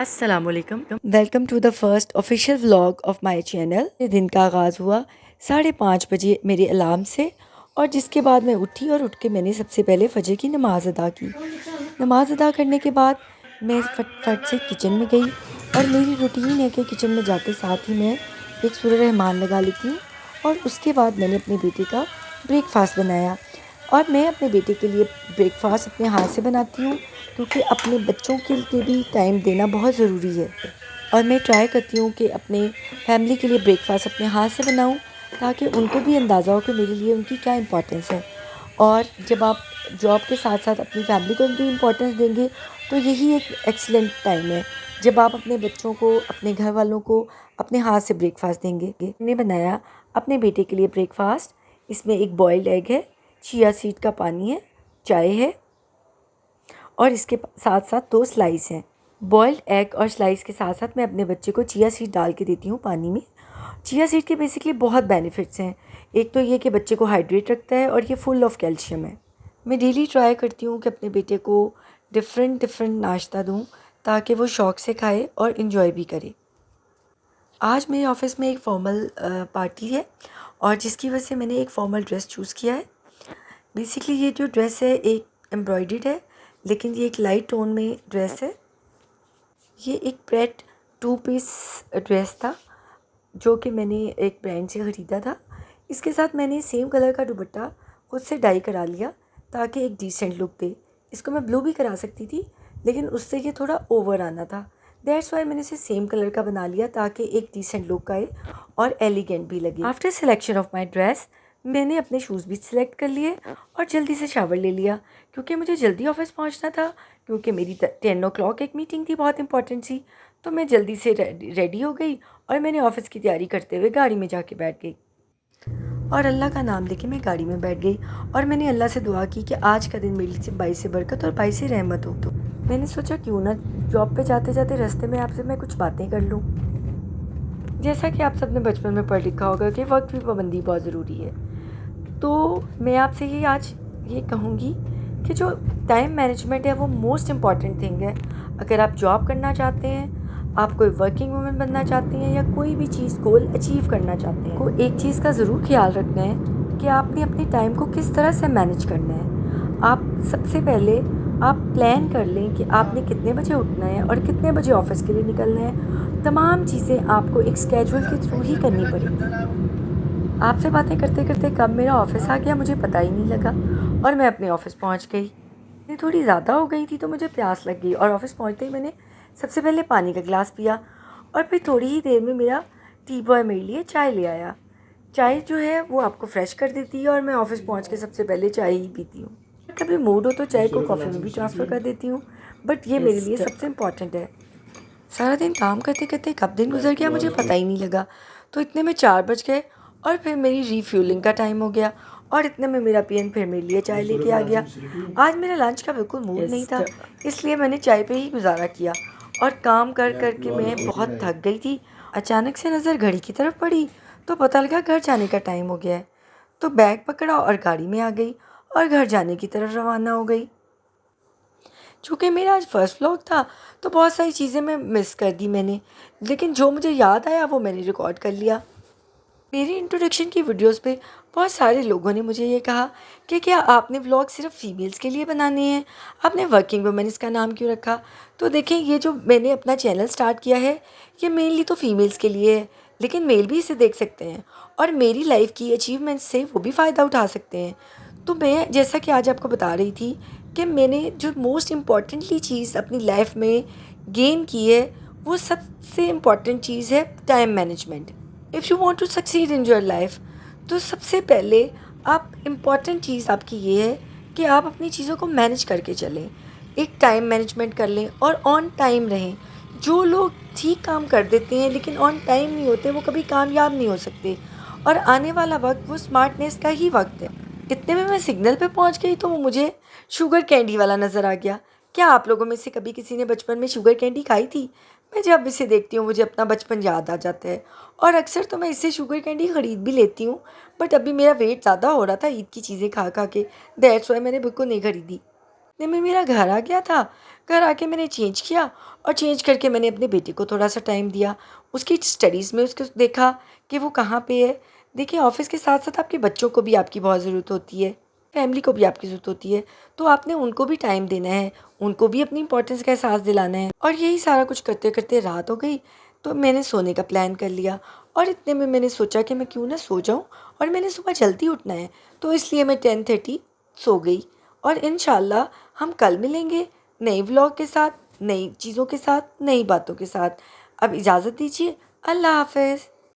अस्सलामुअलैकुम। Welcome to the first official vlog of my channel. दिन का आगाज़ हुआ 5:30 बजे मेरे अलार्म से, और जिसके बाद मैं उठी और उठ के मैंने सबसे पहले फ़जर की नमाज़ अदा की। नमाज़ अदा करने के बाद मैं फट से किचन में गई, और मेरी रूटीन है कि किचन में जाते साथ ही मैं एक सूरह रहमान लगा लेती हूँ, और उसके बाद मैंने अपने बेटे का ब्रेकफास्ट बनाया। और मैं अपने बेटे के लिए ब्रेकफास्ट अपने हाथ से बनाती हूँ, क्योंकि अपने बच्चों के लिए भी टाइम देना बहुत ज़रूरी है। और मैं ट्राई करती हूँ कि अपने फैमिली के लिए ब्रेकफास्ट अपने हाथ से बनाऊँ, ताकि उनको भी अंदाज़ा हो कि मेरे लिए उनकी क्या इम्पोर्टेंस है। और जब आप जॉब के साथ साथ अपनी फैमिली को भी इम्पोर्टेंस देंगे, तो यही एक एक्सीलेंट टाइम है जब आप अपने बच्चों को, अपने घर वालों को अपने हाथ से ब्रेकफास्ट देंगे। मैंने बनाया अपने बेटे के लिए ब्रेकफास्ट। इसमें एक बॉइल्ड एग है, चिया सीड का पानी है, चाय है, और इसके साथ साथ 2 स्लाइस हैं। बॉइल्ड एग और स्लाइस के साथ साथ मैं अपने बच्चे को चिया सीड डाल के देती हूँ पानी में। चिया सीड के बेसिकली बहुत बेनिफिट्स हैं। एक तो ये कि बच्चे को हाइड्रेट रखता है, और ये फुल ऑफ कैल्शियम है। मैं डेली ट्राई करती हूँ कि अपने बेटे को डिफरेंट डिफरेंट नाश्ता दूँ, ताकि वो शौक़ से खाए और इन्जॉय भी करे। आज मेरे ऑफ़िस में एक फ़ॉर्मल पार्टी है, और जिसकी वजह से मैंने एक फ़ॉर्मल ड्रेस चूज़ किया है। बेसिकली ये जो ड्रेस है एक एम्ब्रॉयडर्ड है, लेकिन ये एक लाइट टोन में ड्रेस है। ये एक प्रेट 2 पीस ड्रेस था, जो कि मैंने एक ब्रांड से ख़रीदा था। इसके साथ मैंने सेम कलर का दुपट्टा खुद से डाई करा लिया, ताकि एक डिसेंट लुक दे। इसको मैं ब्लू भी करा सकती थी, लेकिन उससे ये थोड़ा ओवर आना था। दैट्स वाई मैंने इसे सेम कलर का बना लिया, ताकि एक डिसेंट लुक आए और एलिगेंट भी लगे। After selection of my dress, मैंने अपने शूज़ भी सिलेक्ट कर लिए और जल्दी से शावर ले लिया, क्योंकि मुझे जल्दी ऑफ़िस पहुंचना था, क्योंकि मेरी 10 ओ क्लॉक एक मीटिंग थी बहुत इंपॉर्टेंट सी। तो मैं जल्दी से रेडी हो गई, और मैंने ऑफ़िस की तैयारी करते हुए गाड़ी में जाके बैठ गई, और अल्लाह का नाम लेके मैं गाड़ी में बैठ गई। और मैंने अल्लाह से दुआ की कि आज का दिन मेरे लिए 22 से बरकत और 22 से रहमत हो। तो मैंने सोचा क्यों ना जॉब पे जाते जाते रास्ते में आपसे मैं कुछ बातें कर लूँ। जैसा कि आप सबने बचपन में पढ़ लिखा होगा कि वक्त की पाबंदी बहुत ज़रूरी है। तो मैं आपसे आज ये कहूँगी कि जो टाइम मैनेजमेंट है वो मोस्ट इम्पॉर्टेंट थिंग है। अगर आप जॉब करना चाहते हैं, आप कोई वर्किंग वूमेन बनना चाहती हैं, या कोई भी चीज़ गोल अचीव करना चाहते हैं, तो एक चीज़ का ज़रूर ख्याल रखना है कि आपने अपने टाइम को किस तरह से मैनेज करना है। आप सबसे पहले आप प्लान कर लें कि आपने कितने बजे उठना है और कितने बजे ऑफिस के लिए निकलना है। तमाम चीज़ें आपको एक स्केड्यूल के थ्रू ही करनी पड़ेगी। आपसे बातें करते करते कब मेरा ऑफिस आ गया मुझे पता ही नहीं लगा, और मैं अपने ऑफिस पहुंच गई। ये थोड़ी ज़्यादा हो गई थी, तो मुझे प्यास लग गई, और ऑफिस पहुंचते ही मैंने सबसे पहले पानी का गिलास पिया, और फिर थोड़ी ही देर में मेरा टी बॉय मेरे लिए चाय ले आया। चाय जो है वो आपको फ्रेश कर देती है, और मैं ऑफिस पहुंच के सबसे पहले चाय ही पीती हूँ। कभी मूड हो तो चाय को कॉफ़ी में भी ट्रांसफ़र कर देती हूँ, बट ये मेरे लिए सबसे इम्पॉर्टेंट है। सारा दिन काम करते करते कब दिन गुजर गया मुझे पता ही नहीं लगा। तो इतने में 4 बज गए, और फिर मेरी रीफ्यूलिंग का टाइम हो गया, और इतने में मेरा पीएन फिर मेरे लिए चाय लेके आ गया। आज मेरा लंच का बिल्कुल मूड नहीं था, इसलिए मैंने चाय पे ही गुजारा किया, और काम कर कर के मैं बहुत थक गई थी। अचानक से नज़र घड़ी की तरफ पड़ी, तो पता लगा घर जाने का टाइम हो गया है। तो बैग पकड़ा और गाड़ी में आ गई, और घर जाने की तरफ रवाना हो गई। चूँकि मेरा आज फर्स्ट व्लॉग था, तो बहुत सारी चीज़ें मैं मिस कर दी मैंने, लेकिन जो मुझे याद आया वो मैंने रिकॉर्ड कर लिया। मेरी इंट्रोडक्शन की वीडियोस पे बहुत सारे लोगों ने मुझे ये कहा कि क्या आपने व्लॉग सिर्फ फीमेल्स के लिए बनाने हैं, आपने वर्किंग वुमेन इसका नाम क्यों रखा। तो देखें, ये जो मैंने अपना चैनल स्टार्ट किया है ये मेनली तो फीमेल्स के लिए है, लेकिन मेल भी इसे देख सकते हैं, और मेरी लाइफ की अचीवमेंट्स से वो भी फ़ायदा उठा सकते हैं। तो मैं जैसा कि आज आपको बता रही थी कि मैंने जो मोस्ट इम्पॉर्टेंटली चीज़ अपनी लाइफ में गेन की है, वो सबसे इम्पॉर्टेंट चीज़ है time management. If you want to succeed in your life, तो सबसे पहले आप इम्पॉर्टेंट चीज़ आपकी ये है कि आप अपनी चीज़ों को मैनेज करके चलें, एक टाइम मैनेजमेंट कर लें और ऑन टाइम रहें। जो लोग ठीक काम कर देते हैं लेकिन ऑन टाइम नहीं होते, वो कभी कामयाब नहीं हो सकते, और आने वाला वक्त वो स्मार्टनेस का ही वक्त है। इतने में मैं सिग्नल पे पहुंच गई, तो वो मुझे शुगर कैंडी वाला नज़र आ गया। क्या आप लोगों में से कभी किसी ने बचपन में शुगर कैंडी खाई थी? मैं जब इसे देखती हूँ मुझे अपना बचपन याद आ जाता है, और अक्सर तो मैं इससे शुगर कैंडी ख़रीद भी लेती हूँ, बट अभी मेरा वेट ज़्यादा हो रहा था ईद की चीज़ें खा खा के, दैट्स वाई मैंने बिल्कुल नहीं ख़रीदी। इतने में मेरा घर आ गया था। घर आके मैंने चेंज किया, और चेंज करके मैंने अपने बेटे को थोड़ा सा टाइम दिया, उसकी स्टडीज़ में उसको देखा कि वो कहाँ पे है। देखिए, ऑफ़िस के साथ साथ आपके बच्चों को भी आपकी बहुत ज़रूरत होती है, फैमिली को भी आपकी ज़रूरत होती है, तो आपने उनको भी टाइम देना है, उनको भी अपनी इम्पोर्टेंस का एहसास दिलाना है। और यही सारा कुछ करते करते रात हो गई, तो मैंने सोने का प्लान कर लिया। और इतने में मैंने सोचा कि मैं क्यों ना सो जाऊँ, और मैंने सुबह जल्दी उठना है, तो इसलिए मैं 10:30 सो गई। और इंशाल्लाह हम कल मिलेंगे नए व्लॉग के साथ, नई चीज़ों के साथ, नई बातों के साथ। अब इजाज़त दीजिए। अल्लाह हाफ़िज़।